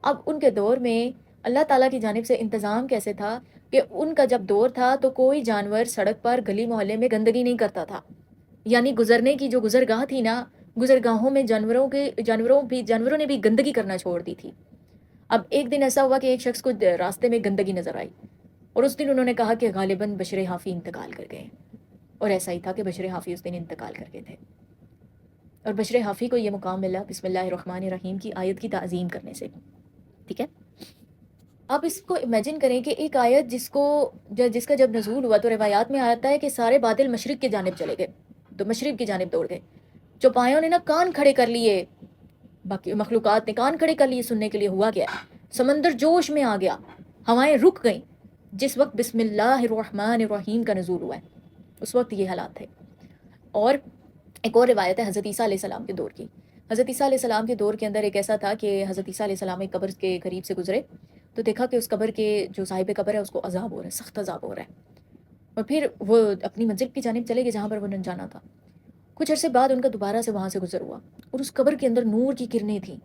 اب ان کے دور میں اللہ تعالیٰ کی جانب سے انتظام کیسے تھا کہ ان کا جب دور تھا تو کوئی جانور سڑک پر گلی محلے میں گندگی نہیں کرتا تھا، یعنی گزرنے کی جو گزرگاہ تھی نا، گزرگاہوں میں جانوروں نے بھی گندگی کرنا چھوڑ دی تھی۔ اب ایک دن ایسا ہوا کہ ایک شخص کو راستے میں گندگی نظر آئی، اور اس دن انہوں نے کہا کہ غالباً بشر حافی انتقال کر گئے، اور ایسا ہی تھا کہ بشر حافی اس دن انتقال کر گئے تھے، اور بشر حافی کو یہ مقام ملا بسم اللہ الرحمن الرحیم کی آیت کی تعظیم کرنے سے۔ ٹھیک ہے، آپ اس کو امیجن کریں کہ ایک آیت جس کا جب نزول ہوا تو روایات میں آتا ہے کہ سارے بادل مشرق کی جانب چلے گئے، تو مشرق کی جانب دوڑ گئے، چوپایوں نے نا کان کھڑے کر لیے، باقی مخلوقات نے کان کھڑے کر لیے سننے کے لیے ہوا کیا ہے۔ سمندر جوش میں آ گیا، ہوائیں رک گئیں، جس وقت بسم اللہ الرحمن الرحیم کا نزول ہوا ہے اس وقت یہ حالات تھے۔ اور ایک اور روایت ہے حضرت عیسیٰ علیہ السلام کے دور کی۔ حضرت عیسیٰ علیہ السلام کے دور کے اندر ایک ایسا تھا کہ حضرت عیسیٰ علیہ السلام ایک قبر کے قریب سے گزرے تو دیکھا کہ اس قبر کے جو صاحب قبر ہے اس کو عذاب ہو رہا ہے، سخت عذاب ہو رہا ہے، اور پھر وہ اپنی منزل کی جانب چلے گئے جہاں پر وہ جانا تھا۔ کچھ عرصے بعد ان کا دوبارہ سے وہاں سے گزر ہوا اور اس قبر کے اندر نور کی کرنیں تھیں.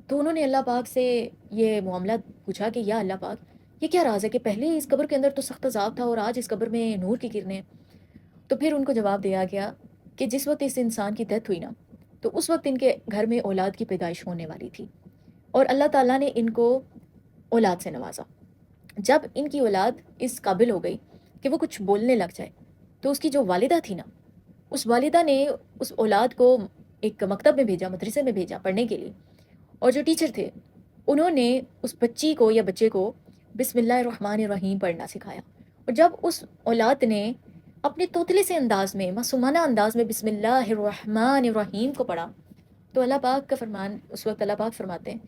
تو انہوں نے اللہ پاک سے یہ معاملہ پوچھا کہ یا اللہ پاک، یہ کیا راز ہے کہ پہلے اس قبر کے اندر تو سخت عذاب تھا اور آج اس قبر میں نور کی کرنیں ہیں؟ تو پھر ان کو جواب دیا گیا کہ جس وقت اس انسان کی ڈیتھ ہوئی نا، تو اس وقت ان کے گھر میں اولاد کی پیدائش ہونے والی تھی، اور اللہ تعالیٰ نے ان کو اولاد سے نوازا. جب ان کی اولاد اس قابل ہو گئی کہ وہ کچھ بولنے لگ جائے، تو اس کی جو والدہ تھی نا، اس والدہ نے اس اولاد کو ایک مکتب میں بھیجا، مدرسے میں بھیجا پڑھنے کے لیے. اور جو ٹیچر تھے انہوں نے اس بچی کو یا بچے کو بسم اللہ الرحمن الرحیم پڑھنا سکھایا. اور جب اس اولاد نے اپنے توتلے سے انداز میں، معصومانہ انداز میں بسم اللہ الرحمن الرحیم کو پڑھا، تو اللہ پاک کا فرمان، اس وقت اللہ پاک فرماتے ہیں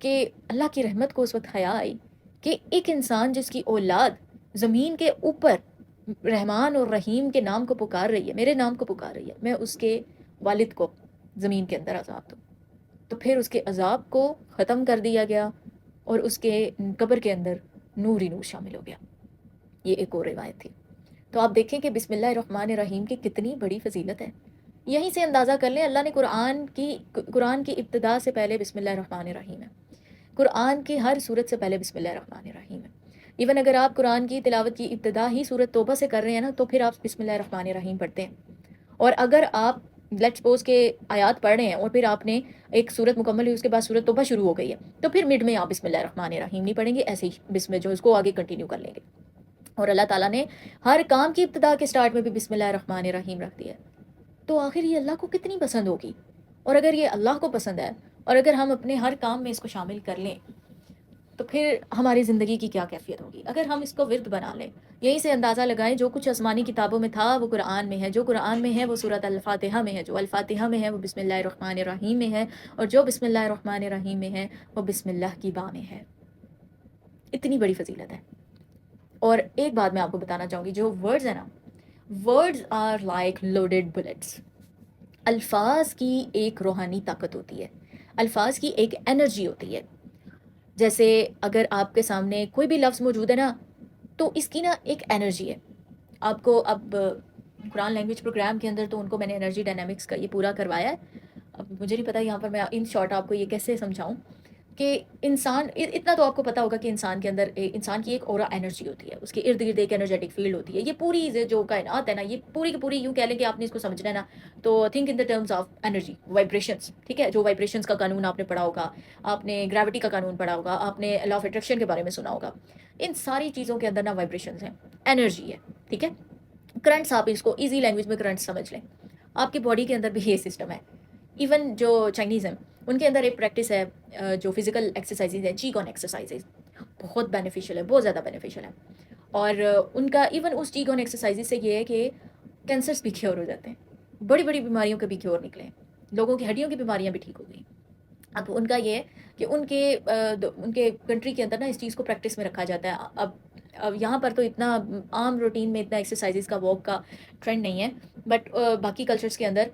کہ اللہ کی رحمت کو اس وقت حیا آئی کہ ایک انسان جس کی اولاد زمین کے اوپر رحمان اور رحیم کے نام کو پکار رہی ہے، میرے نام کو پکار رہی ہے، میں اس کے والد کو زمین کے اندر عذاب دوں. تو پھر اس کے عذاب کو ختم کر دیا گیا اور اس کے قبر کے اندر نور ہی نور شامل ہو گیا. یہ ایک اور روایت تھی. تو آپ دیکھیں کہ بسم اللہ الرحمن الرحیم کی کتنی بڑی فضیلت ہے. یہیں سے اندازہ کر لیں، اللہ نے قرآن کی ابتدا سے پہلے بسم اللہ الرحمن الرحیم ہے. قرآن کی ہر صورت سے پہلے بسم اللہ الرحمن الرحیم ہے. ایون اگر آپ قرآن کی تلاوت کی ابتدا ہی سورت توبہ سے کر رہے ہیں نا، تو پھر آپ بسم اللہ الرحمن الرحیم پڑھتے ہیں. اور اگر آپ لیٹس سپوز کے آیات پڑھ رہے ہیں اور پھر آپ نے ایک سورت مکمل ہوئی، اس کے بعد سورت توبہ شروع ہو گئی ہے، تو پھر مڈ میں آپ بسم اللہ الرحمن الرحیم نہیں پڑھیں گے، ایسے ہی بسم جو اس کو آگے کنٹینیو کر لیں گے. اور اللہ تعالیٰ نے ہر کام کی ابتدا کے سٹارٹ میں بھی بسم اللہ الرحمن الرحیم رکھ دیا ہے. تو آخر یہ اللہ کو کتنی پسند ہوگی؟ اور اگر یہ اللہ کو پسند ہے اور اگر ہم اپنے ہر کام میں اس کو شامل کر لیں، تو پھر ہماری زندگی کی کیا کیفیت ہوگی اگر ہم اس کو ورد بنا لیں. یہیں سے اندازہ لگائیں، جو کچھ آسمانی کتابوں میں تھا وہ قرآن میں ہے، جو قرآن میں ہے وہ سورۃ الفاتحہ میں ہے، جو الفاتحہ میں ہے وہ بسم اللہ الرحمن الرحیم میں ہے، اور جو بسم اللہ الرحمن الرحیم میں ہے وہ بسم اللہ کی با میں ہے. اتنی بڑی فضیلت ہے. اور ایک بات میں آپ کو بتانا چاہوں گی، جو ورڈز ہیں نا، words are like loaded bullets. الفاظ کی ایک روحانی طاقت ہوتی ہے، الفاظ کی ایک انرجی ہوتی ہے. جیسے اگر آپ کے سامنے کوئی بھی لفظ موجود ہے نا، تو اس کی نا ایک انرجی ہے. آپ کو اب قرآن لینگویج پروگرام کے اندر تو ان کو میں نے انرجی ڈائنامکس کا یہ پورا کروایا ہے. اب مجھے نہیں پتا یہاں پر میں ان شارٹ آپ کو یہ کیسے سمجھاؤں کہ انسان، اتنا تو آپ کو پتا ہوگا کہ انسان کے اندر انسان کی ایک اورا انرجی ہوتی ہے، اس کے ارد گرد ایک انرجیٹک فیلڈ ہوتی ہے. یہ پوری جو کائنات ہے نا، یہ پوری کی پوری یوں کہہ لیں کہ آپ نے اس کو سمجھنا ہے نا، تو think in the terms of energy, vibrations. ٹھیک ہے، جو وائبریشنس کا قانون آپ نے پڑھا ہوگا، آپ نے گریوٹی کا قانون پڑھا ہوگا، آپ نے لا آف اٹریکشن کے بارے میں سنا ہوگا. ان ساری چیزوں کے اندر نا وائبریشنس ہیں، انرجی ہے. ٹھیک ہے، کرنٹس، آپ اس کو ایزی لینگویج میں کرنٹس سمجھ لیں. آپ کی باڈی کے اندر بھی یہ سسٹم ہے. ایون جو چائنیز ہیں ان کے اندر ایک پریکٹس ہے، جو فزیکل ایکسرسائزز ہیں، چی گون ایکسرسائزز، بہت بینیفیشیل ہے، بہت زیادہ بینیفیشیل ہے. اور ان کا ایون اس چی گون ایکسرسائزز سے یہ ہے کہ کینسرس بھی کیور ہو جاتے ہیں، بڑی بڑی بیماریوں کے بھی کیور نکلے ہیں، لوگوں کی ہڈیوں کی بیماریاں بھی ٹھیک ہو گئیں. اب ان کا یہ ہے کہ ان کے کنٹری کے اندر نا اس چیز کو پریکٹس میں رکھا جاتا ہے. اب یہاں پر تو اتنا عام روٹین میں اتنا ایکسرسائزز کا واک کا ٹرینڈ نہیں ہے، بٹ باقی کلچرز کے اندر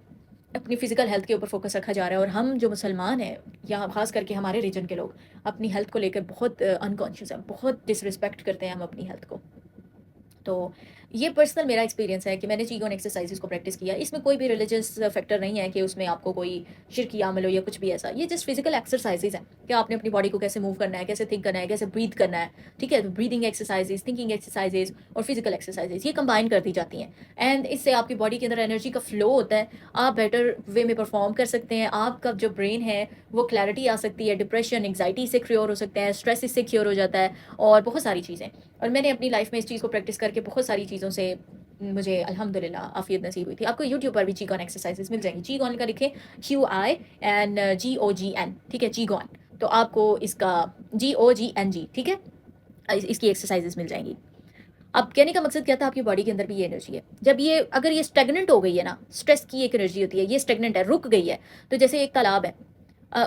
اپنی فزیکل ہیلتھ کے اوپر فوکس رکھا جا رہا ہے. اور ہم جو مسلمان ہیں، یا خاص کر کے ہمارے ریجن کے لوگ، اپنی ہیلتھ کو لے کر بہت انکانشیس ہیں، بہت ڈس رسپیکٹ کرتے ہیں ہم اپنی ہیلتھ کو. تو یہ پرسنل میرا ایکسپیرینس ہے کہ میں نے چیگون ایکسرسائزز کو پریکٹس کیا. اس میں کوئی بھی ریلیجس فیکٹر نہیں ہے کہ اس میں آپ کو کوئی شرکی عمل ہو یا کچھ بھی ایسا. یہ جسٹ فزیکل ایکسرسائزز ہیں کہ آپ نے اپنی باڈی کو کیسے موو کرنا ہے، کیسے تھنک کرنا ہے، کیسے بریتھ کرنا ہے. ٹھیک ہے، بریدنگ ایکسرسائزز، تھنکنگ ایکسرسائزز اور فزیکل ایکسرسائزز یہ کمبائن کر دی جاتی ہیں. اینڈ اس سے آپ کی باڈی کے اندر انرجی کا فلو ہوتا ہے، آپ بیٹر وے میں پرفارم کر سکتے ہیں. آپ کا جو برین ہے وہ کلیئرٹی آ سکتی ہے، ڈپریشن، انگزائٹی سے کیور ہو سکتا ہے، اسٹریس اس سے کیور ہو جاتا ہے، اور بہت ساری چیزیں. اور میں نے اپنی لائف میں اس چیز کو پریکٹس کر کے بہت ساری چیزوں سے مجھے الحمدللہ عافیت نصیب ہوئی تھی. آپ کو یوٹیوب پر بھی چی گون ایکسرسائزز مل جائیں گی. چی گون کا لکھیں QINGOGN. ٹھیک ہے، چی گون. تو آپ کو اس کا GOGNG، ٹھیک ہے، اس کی ایکسرسائزز مل جائیں گی. اب کہنے کا مقصد کیا تھا، آپ کی باڈی کے اندر بھی یہ انرجی ہے. جب یہ اگر یہ اسٹیگننٹ ہو گئی ہے نا، اسٹریس کی ایک انرجی ہوتی ہے، یہ اسٹیگننٹ ہے، رک گئی ہے. تو جیسے ایک تالاب ہے،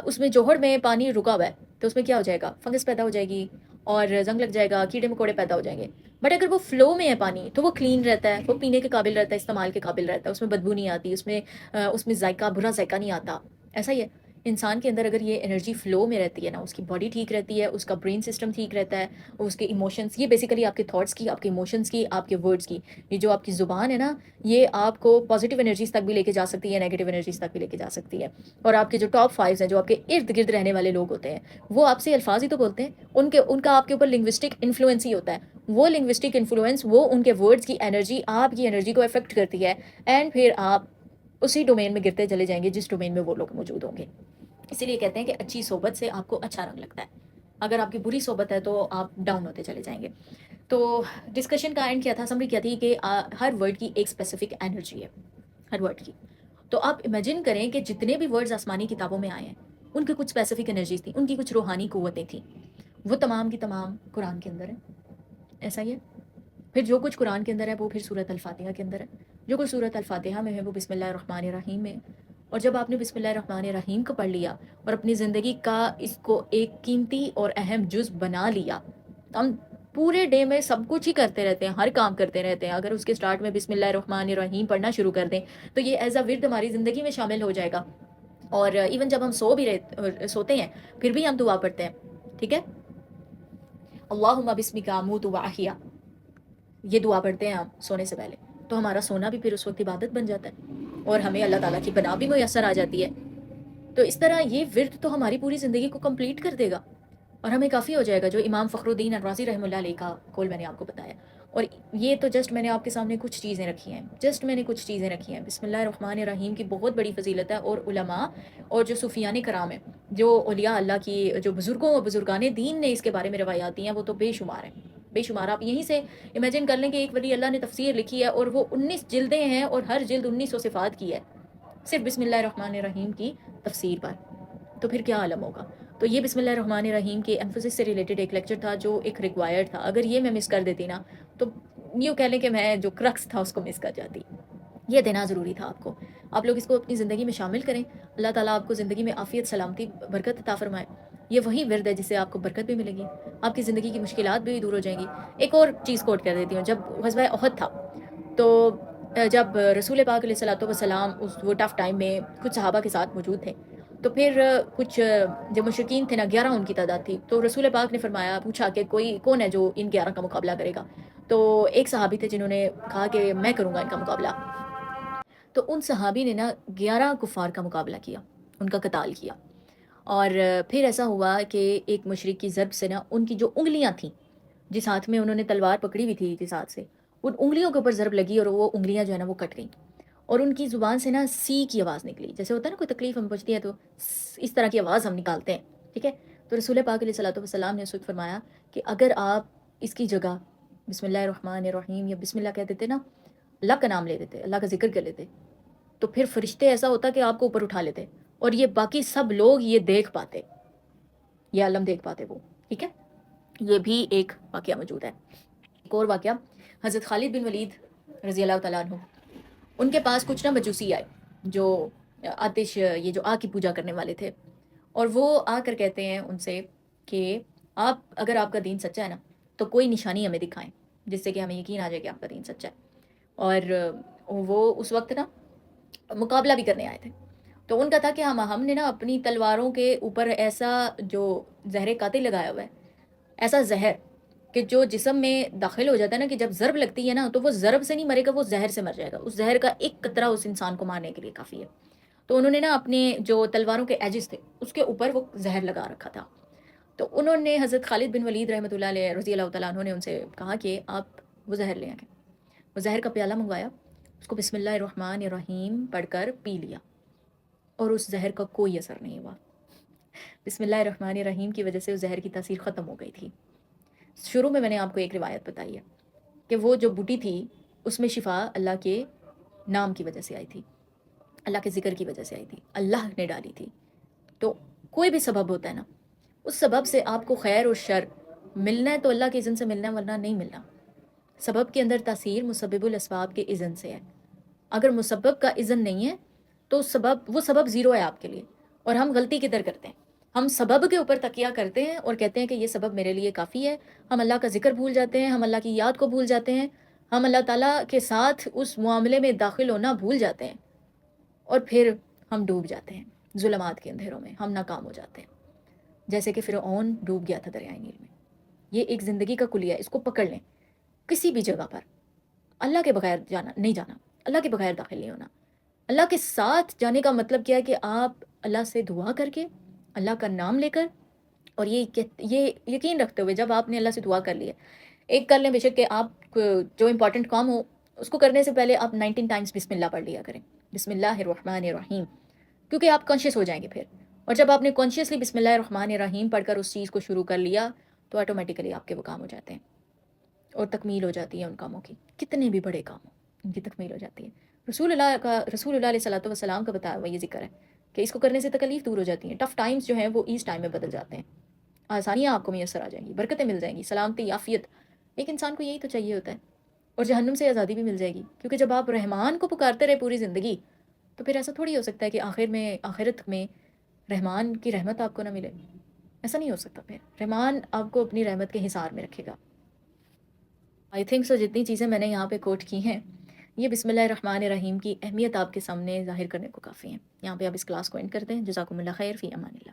اس میں جوہر میں پانی رکا ہوا ہے، تو اس میں کیا ہو جائے گا، فنگس پیدا ہو جائے گی اور زنگ لگ جائے گا، کیڑے مکوڑے پیدا ہو جائیں گے. بٹ اگر وہ فلو میں ہے پانی، تو وہ کلین رہتا ہے، وہ پینے کے قابل رہتا ہے، استعمال کے قابل رہتا ہے، اس میں بدبو نہیں آتی، اس میں ذائقہ، برا ذائقہ نہیں آتا. ایسا ہی ہے. انسان کے اندر اگر یہ انرجی فلو میں رہتی ہے نا، اس کی باڈی ٹھیک رہتی ہے، اس کا برین سسٹم ٹھیک رہتا ہے، اس کے ایموشنس، یہ بیسیکلی آپ کے تھاٹس کی، آپ کے ایموشنس کی، آپ کے ورڈز کی، یہ جو آپ کی زبان ہے نا، یہ آپ کو پازیٹیو انرجیز تک بھی لے کے جا سکتی ہے، نیگیٹو انرجیز تک بھی لے کے جا سکتی ہے. اور آپ کے جو ٹاپ 5 ہیں، جو آپ کے ارد گرد رہنے والے لوگ ہوتے ہیں، وہ آپ سے الفاظ ہی تو بولتے ہیں، ان کا آپ کے اوپر لنگوسٹک انفلوئنس ہی ہوتا ہے. وہ لنگوسٹک انفلوئنس، وہ ان کے ورڈز کی انرجی آپ کی انرجی کو افیکٹ کرتی ہے، اینڈ پھر آپ اسی ڈومین میں گرتے چلے جائیں گے جس ڈومین میں وہ لوگ موجود ہوں گے. اسی لیے کہتے ہیں کہ اچھی صحبت سے آپ کو اچھا رنگ لگتا ہے، اگر آپ کی بری صحبت ہے تو آپ ڈاؤن ہوتے چلے جائیں گے. تو ڈسکشن کا اینڈ کیا تھا، سمری کیا تھی کہ ہر ورڈ کی ایک اسپیسیفک انرجی ہے، ہر ورڈ کی. تو آپ امیجن کریں کہ جتنے بھی ورڈز آسمانی کتابوں میں آئے ہیں، ان کی کچھ اسپیسیفک انرجیز تھیں، ان کی کچھ روحانی قوتیں تھیں، وہ تمام کی تمام قرآن کے اندر ہیں. ایسا ہی ہے. پھر جو کچھ قرآن کے اندر ہے وہ پھر سورۃ الفاتحہ کے اندر ہے، جو کچھ سورۃ الفاتحہ میں ہے وہ بسم اللہ الرحمن الرحیم میں ہے. اور جب آپ نے بسم اللہ الرحمن الرحیم کو پڑھ لیا اور اپنی زندگی کا اس کو ایک قیمتی اور اہم جز بنا لیا، ہم پورے ڈے میں سب کچھ ہی کرتے رہتے ہیں، ہر کام کرتے رہتے ہیں، اگر اس کے سٹارٹ میں بسم اللہ الرحمن الرحیم پڑھنا شروع کر دیں تو یہ ایز اے ورد ہماری زندگی میں شامل ہو جائے گا. اور ایون جب ہم سوتے ہیں پھر بھی ہم دعا پڑھتے ہیں. ٹھیک ہے، اللہم بسمک اموت واحیا، یہ دعا پڑھتے ہیں آپ سونے سے پہلے، تو ہمارا سونا بھی پھر اس وقت عبادت بن جاتا ہے اور ہمیں اللہ تعالیٰ کی پناہ بھی میسر آ جاتی ہے. تو اس طرح یہ ورد تو ہماری پوری زندگی کو کمپلیٹ کر دے گا اور ہمیں کافی ہو جائے گا، جو امام فخر الدین الرازی رحمہ اللہ علیہ کا قول میں نے آپ کو بتایا. اور یہ تو جسٹ میں نے آپ کے سامنے کچھ چیزیں رکھی ہیں، بسم اللہ الرحمن الرحیم کی بہت بڑی فضیلت ہے. اور علماء اور جو صوفیان کرام ہیں، جو اولیاء اللہ کی، جو بزرگوں اور بزرگان دین نے اس کے بارے میں روایات دی ہیں، وہ تو بے شمار ہیں، بے شمار. آپ یہیں سے امیجن کر لیں کہ ایک ولی اللہ نے تفسیر لکھی ہے اور وہ 19 جلدیں ہیں اور ہر جلد 1900 صفات کی ہے، صرف بسم اللہ الرحمن الرحیم کی تفسیر پر. تو پھر کیا عالم ہوگا. تو یہ بسم اللہ الرحمن الرحیم کے ایمفسس سے ریلیٹڈ ایک لیکچر تھا جو ایک ریکوائرڈ تھا. اگر یہ میں مس کر دیتی نا تو یوں کہہ لیں کہ میں جو کرکس تھا اس کو مس کر جاتی. یہ دینا ضروری تھا آپ کو. آپ لوگ اس کو اپنی زندگی میں شامل کریں. اللہ تعالیٰ آپ کو زندگی میں عافیت، سلامتی، برکت عطا فرمائے. یہ وہی ورد ہے جس سے آپ کو برکت بھی ملے گی، آپ کی زندگی کی مشکلات بھی دور ہو جائیں گی. ایک اور چیز کوٹ کر دیتی ہوں. جب غزوہ احد تھا تو جب رسول پاک علیہ الصلوۃ والسلام اس وہ ٹف ٹائم میں کچھ صحابہ کے ساتھ موجود تھے، تو پھر کچھ جو مشرکین تھے نا، 11 ان کی تعداد تھی. تو رسول پاک نے فرمایا، پوچھا کہ کوئی کون ہے جو ان 11 کا مقابلہ کرے گا. تو ایک صحابی تھے جنہوں نے کہا کہ میں کروں گا ان کا مقابلہ. تو ان صحابی نے نا 11 کفار کا مقابلہ کیا، ان کا قتال کیا. اور پھر ایسا ہوا کہ ایک مشرک کی ضرب سے نا ان کی جو انگلیاں تھیں، جس ہاتھ میں انہوں نے تلوار پکڑی ہوئی تھی جس ہاتھ سے، ان انگلیوں کے اوپر ضرب لگی اور وہ انگلیاں جو ہے نا وہ کٹ گئیں. اور ان کی زبان سے نا سی کی آواز نکلی. جیسے ہوتا ہے نا کوئی تکلیف ہمیں پہنچتی ہے تو اس طرح کی آواز ہم نکالتے ہیں. ٹھیک ہے. تو رسول پاک علیہ الصلوۃ والسلام نے اس وقت فرمایا کہ اگر آپ اس کی جگہ بسم اللہ الرحمن الرحیم یا بسم اللہ کہہ دیتے نا، اللہ کا نام لے دیتے، اللہ کا ذکر کر لیتے، تو پھر فرشتے ایسا ہوتا کہ آپ کو اوپر اٹھا لیتے اور یہ باقی سب لوگ یہ دیکھ پاتے، یہ عالم دیکھ پاتے وہ. ٹھیک ہے. یہ بھی ایک واقعہ موجود ہے. ایک اور واقعہ، حضرت خالد بن ولید رضی اللہ تعالیٰ عنہ، ان کے پاس کچھ نا مجوسی آئے جو آتش، یہ جو آگ کی پوجا کرنے والے تھے. اور وہ آ کر کہتے ہیں ان سے کہ اگر آپ کا دین سچا ہے نا تو کوئی نشانی ہمیں دکھائیں جس سے کہ ہمیں یقین آ جائے کہ آپ کا دین سچا ہے. اور وہ اس وقت نا مقابلہ بھی کرنے آئے تھے. تو ان کا تھا کہ ہم نے نا اپنی تلواروں کے اوپر ایسا جو زہر قاتل لگایا ہوا ہے، ایسا زہر کہ جو جسم میں داخل ہو جاتا ہے نا، کہ جب ضرب لگتی ہے نا تو وہ ضرب سے نہیں مرے گا، وہ زہر سے مر جائے گا. اس زہر کا ایک قطرہ اس انسان کو مارنے کے لیے کافی ہے. تو انہوں نے نا اپنے جو تلواروں کے ایجز تھے اس کے اوپر وہ زہر لگا رکھا تھا. تو انہوں نے حضرت خالد بن ولید رحمۃ اللہ علیہ رضی اللہ تعالیٰ عنہ نے ان سے کہا کہ آپ وہ زہر لے آئیں. وہ زہر کا پیالہ منگوایا، اس کو بسم اللہ الرحمن الرحیم پڑھ کر پی لیا اور اس زہر کا کوئی اثر نہیں ہوا. بسم اللہ الرحمن الرحیم کی وجہ سے اس زہر کی تاثیر ختم ہو گئی تھی. شروع میں نے آپ کو ایک روایت بتائی ہے کہ وہ جو بوٹی تھی اس میں شفا اللہ کے نام کی وجہ سے آئی تھی، اللہ کے ذکر کی وجہ سے آئی تھی، اللہ نے ڈالی تھی. تو کوئی بھی سبب ہوتا ہے نا، اس سبب سے آپ کو خیر اور شر ملنا ہے تو اللہ کے اذن سے ملنا ہے، ورنہ نہیں ملنا. سبب کے اندر تاثیر مسبب الاسباب کے اذن سے ہے. اگر مسبب کا اذن نہیں ہے تو وہ سبب زیرو ہے آپ کے لیے. اور ہم غلطی کدھر کرتے ہیں، ہم سبب کے اوپر تکیہ کرتے ہیں اور کہتے ہیں کہ یہ سبب میرے لیے کافی ہے. ہم اللہ کا ذکر بھول جاتے ہیں، ہم اللہ کی یاد کو بھول جاتے ہیں، ہم اللہ تعالیٰ کے ساتھ اس معاملے میں داخل ہونا بھول جاتے ہیں اور پھر ہم ڈوب جاتے ہیں. ظلمات کے اندھیروں میں ہم ناکام ہو جاتے ہیں، جیسے کہ فرعون ڈوب گیا تھا دریائے نیل میں۔ یہ ایک زندگی کا کلیہ ہے، اس کو پکڑ لیں۔ کسی بھی جگہ پر اللہ کے بغیر جانا نہیں جانا، اللہ کے بغیر داخل نہیں ہونا۔ اللہ کے ساتھ جانے کا مطلب کیا ہے کہ آپ اللہ سے دعا کر کے، اللہ کا نام لے کر، اور یہ یقین رکھتے ہوئے جب آپ نے اللہ سے دعا کر لی ہے، ایک کر لیں بے شک کہ آپ جو امپورٹنٹ کام ہو اس کو کرنے سے پہلے آپ 19 ٹائمز بسم اللہ پڑھ لیا کریں، بسم اللہ الرحمن الرحیم، کیونکہ آپ کانشیس ہو جائیں گے پھر۔ اور جب آپ نے کانشیسلی بسم اللہ الرحمن الرحیم پڑھ کر اس چیز کو شروع کر لیا تو آٹومیٹیکلی آپ کے وہ کام ہو جاتے ہیں اور تکمیل ہو جاتی ہے ان کاموں کی، کتنے بھی بڑے کام ہوں ان کی تکمیل ہو جاتی ہے۔ رسول اللہ علیہ صلاۃ والسلام کا بتایا ہوا یہ ذکر ہے کہ اس کو کرنے سے تکلیف دور ہو جاتی ہیں، ٹف ٹائمز جو ہیں وہ ایز ٹائم میں بدل جاتے ہیں، آسانیاں آپ کو میسر آ جائیں گی، برکتیں مل جائیں گی، سلامتی، عافیت۔ ایک انسان کو یہی تو چاہیے ہوتا ہے، اور جہنم سے آزادی بھی مل جائے گی، کیونکہ جب آپ رحمان کو پکارتے رہے پوری زندگی تو پھر ایسا تھوڑی ہو سکتا ہے کہ آخرت میں رحمان کی رحمت آپ کو نہ ملے، ایسا نہیں ہو سکتا۔ پھر رحمان آپ کو اپنی رحمت کے حصار میں رکھے گا۔ آئی تھنک سو جتنی چیزیں میں نے یہاں پہ کوٹ کی ہیں یہ بسم اللہ الرحمن الرحیم کی اہمیت آپ کے سامنے ظاہر کرنے کو کافی ہیں۔ یہاں پہ آپ اس کلاس کو اینڈ کرتے ہیں۔ جزاکم اللہ خیر، فی امان اللہ۔